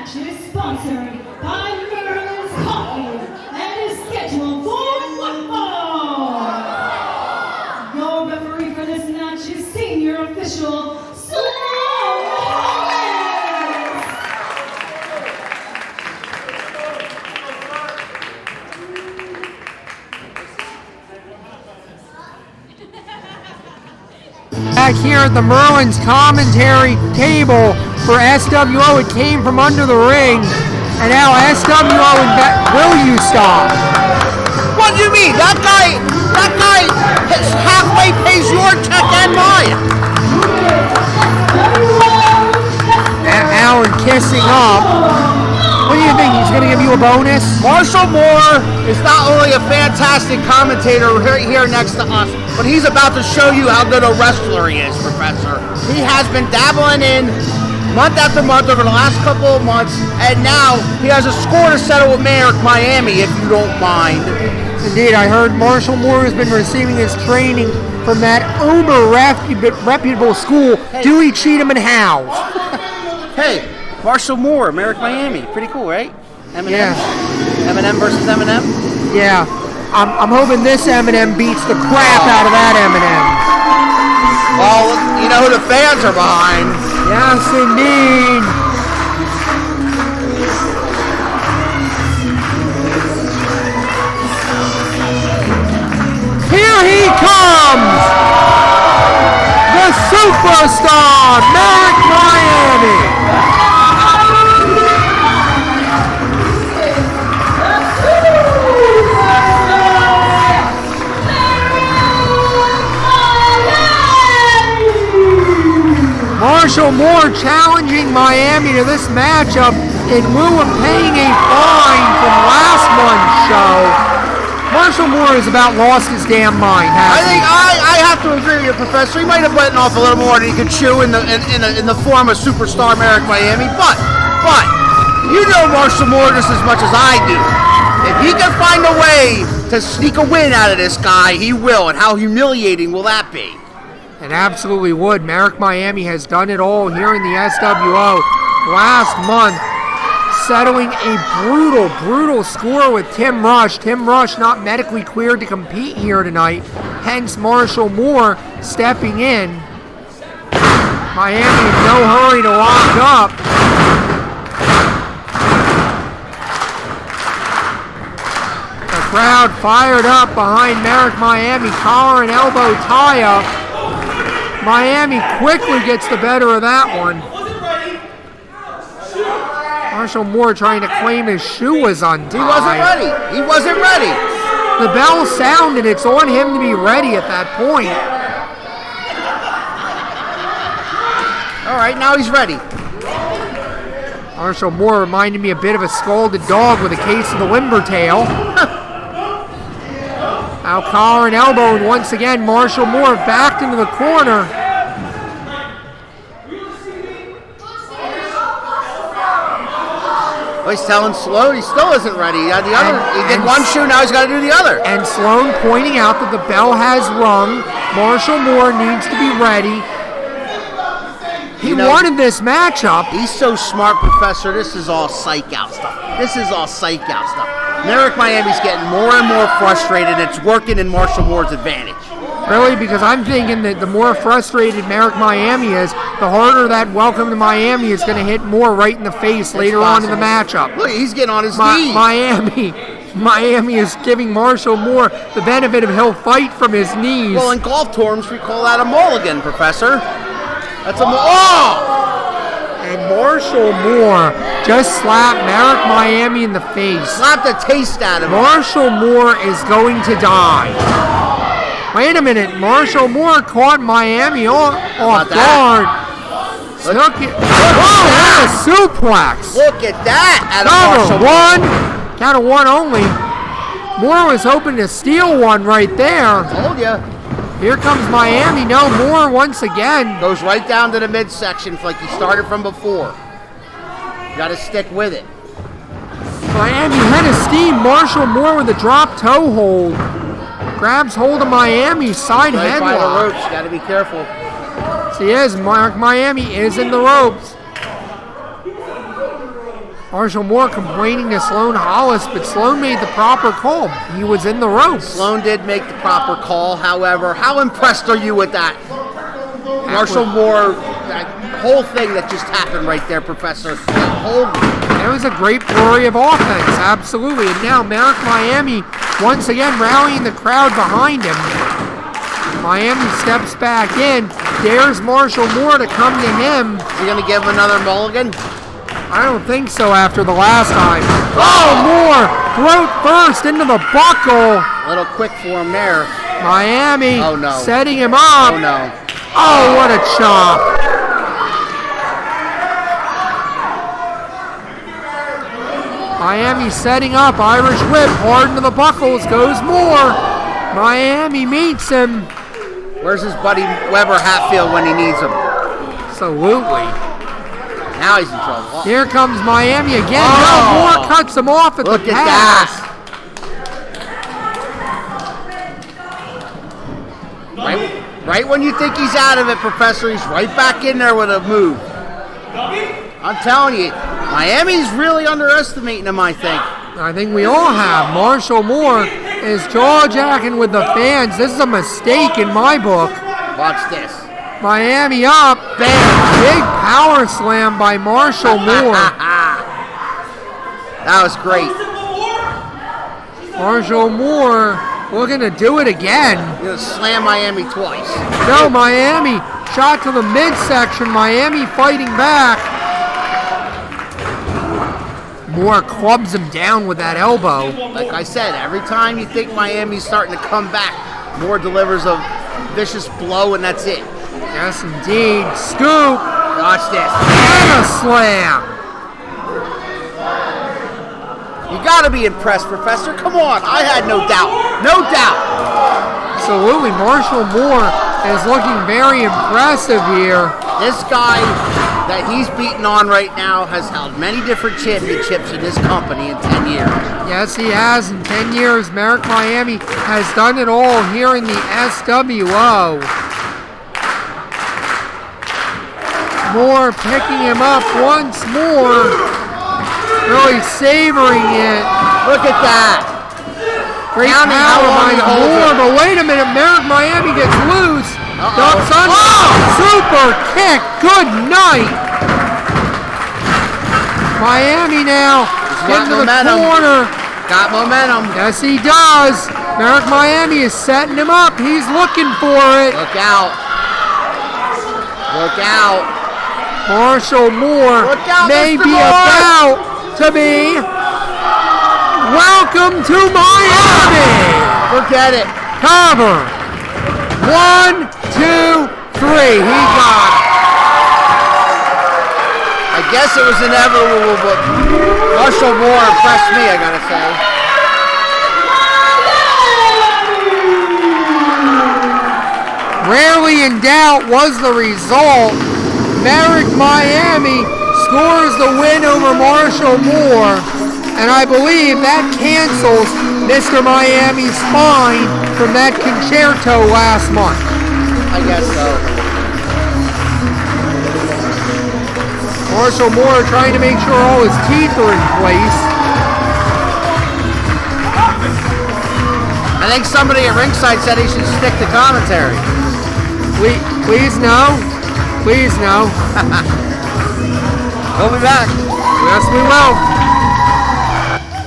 match is sponsored by Merrick's Coffee and is scheduled for one fall. Your referee for this match is senior official Back here at the Merlin's commentary table for SWO, it came from under the ring, and now SWO will you stop? What do you mean? That guy halfway pays your check and mine. Alan kissing up. What do you think? He's going to give you a bonus? Marshall Moore is not only a fantastic commentator here next to us, but he's about to show you how good a wrestler he is, Professor. He has been dabbling in month after month over the last couple of months, and now he has a score to settle with Merrick Miami, if you don't mind. Indeed, I heard Marshall Moore has been receiving his training from that reputable school, Hey. Dewey, Cheatham, and Howe. Hey, Marshall Moore, Merrick Miami. Pretty cool, right? Eminem? Yeah. Eminem versus Eminem? Yeah, I'm hoping this Eminem beats the crap out of that Eminem. Well, you know who the fans are behind. Yes, indeed. Here he comes! The superstar, Merrick Miami! Marshall Moore challenging Miami to this matchup in lieu of paying a fine from last month's show. Marshall Moore has about lost his damn mind, I hasn't think I have to agree with you, Professor. He might have bitten off a little more than he could chew in the form of superstar Merrick Miami, but you know Marshall Moore just as much as I do. If he can find a way to sneak a win out of this guy, he will. And how humiliating will that be? And absolutely would. Merrick Miami has done it all here in the SWO last month, settling a brutal score with Tim Rush. Tim Rush not medically cleared to compete here tonight, hence Marshall Moore stepping in. Miami in no hurry to lock up. The crowd fired up behind Merrick Miami, collar and elbow tie-up. Miami quickly gets the better of that one. Marshall Moore trying to claim his shoe was untied. He wasn't ready. The bell sounded. It's on him to be ready at that point. All right, now he's ready. Marshall Moore reminded me a bit of a scalded dog with a case of the limber tail. Now collar and elbow, and once again Marshall Moore backed into the corner. Well, he's telling Sloan he still isn't ready. He did one shoe, now he's got to do the other. And Sloan pointing out that the bell has rung. Marshall Moore needs to be ready. He wanted this matchup. He's so smart, Professor. This is all psych out stuff. Merrick Miami's getting more and more frustrated. It's working in Marshall Moore's advantage. Really, because I'm thinking that the more frustrated Merrick Miami is, the harder that welcome to Miami is going to hit Moore right in the face later on in the matchup. Look, he's getting on his knees. Miami is giving Marshall Moore the benefit of he'll fight from his knees. Well, in golf terms, we call that a mulligan, Professor. That's a And Marshall Moore just slapped Merrick Miami in the face. Slapped the taste out of him. Marshall Moore is going to die. Wait a minute. Marshall Moore caught Miami off guard. Look at a suplex. Look at that. Number one. Count of one only. Moore was hoping to steal one right there. Told ya. Here comes Miami. No, Moore once again. Goes right down to the midsection like he started from before. You got to stick with it. Miami head of steam. Marshall Moore with a drop toe hold. Grabs hold of Miami's side headlock. By the ropes. Got to be careful. So he is. Miami is in the ropes. Marshall Moore complaining to Sloan Hollis, but Sloan made the proper call. He was in the ropes. Sloan did make the proper call, however. How impressed are you with that? Marshall Moore, that whole thing that just happened right there, Professor. It was a great flurry of offense, absolutely. And now Merrick Miami once again rallying the crowd behind him. Miami steps back in, dares Marshall Moore to come to him. Is he going to give him another mulligan? I don't think so after the last time. Oh, Moore! Throat first into the buckle. A little quick for him there. Miami no. setting him up. Oh, no. Oh, what a chop. Miami setting up. Irish whip. Hard into the buckles. Goes Moore. Miami meets him. Where's his buddy Weber Hatfield when he needs him? Absolutely. Now he's in trouble. Here comes Miami again. Oh. No, Moore cuts him off at Look the at pass. that. Right when you think he's out of it, Professor, he's right back in there with a move. I'm telling you, Miami's really underestimating him, I think. I think we all have. Marshall Moore is jaw-jacking with the fans. This is a mistake in my book. Watch this. Miami up. Bam. Big power slam by Marshall Moore. That was great. Marshall Moore looking to do it again. You're going to slam Miami twice. No, Miami shot to the midsection. Miami fighting back. Moore clubs him down with that elbow. Like I said, every time you think Miami's starting to come back, Moore delivers a vicious blow, and that's it. Yes, indeed. Scoop. Watch this. And a slam. You got to be impressed, Professor. Come on. I had no doubt. No doubt. Absolutely. Marshall Moore is looking very impressive here. This guy that he's beating on right now has held many different championships in his company in 10 years. Yes, he has. In 10 years, Merrick Miami has done it all here in the SWO. Moore picking him up once more. Really savoring it. Look at that. Great power by Moore, but wait a minute. Merrick Miami gets loose. Ducks under. Super kick. Good night. Miami now into the corner. Got momentum. Yes, he does. Merrick Miami is setting him up. He's looking for it. Look out. Look out. Marshall Moore may Mr. be Moore. about to be. Welcome to Miami. Forget it. Cover. 1, 2, 3. He got it. I guess it was inevitable, but Marshall Moore impressed me, I gotta say. Rarely in doubt was the result. Merrick Miami scores the win over Marshall Moore, and I believe that cancels Mr. Miami's fine from that concerto last month. I guess so. Marshall Moore trying to make sure all his teeth are in place. I think somebody at ringside said he should stick to commentary. Please no. Please no. We'll be back. Yes, we will.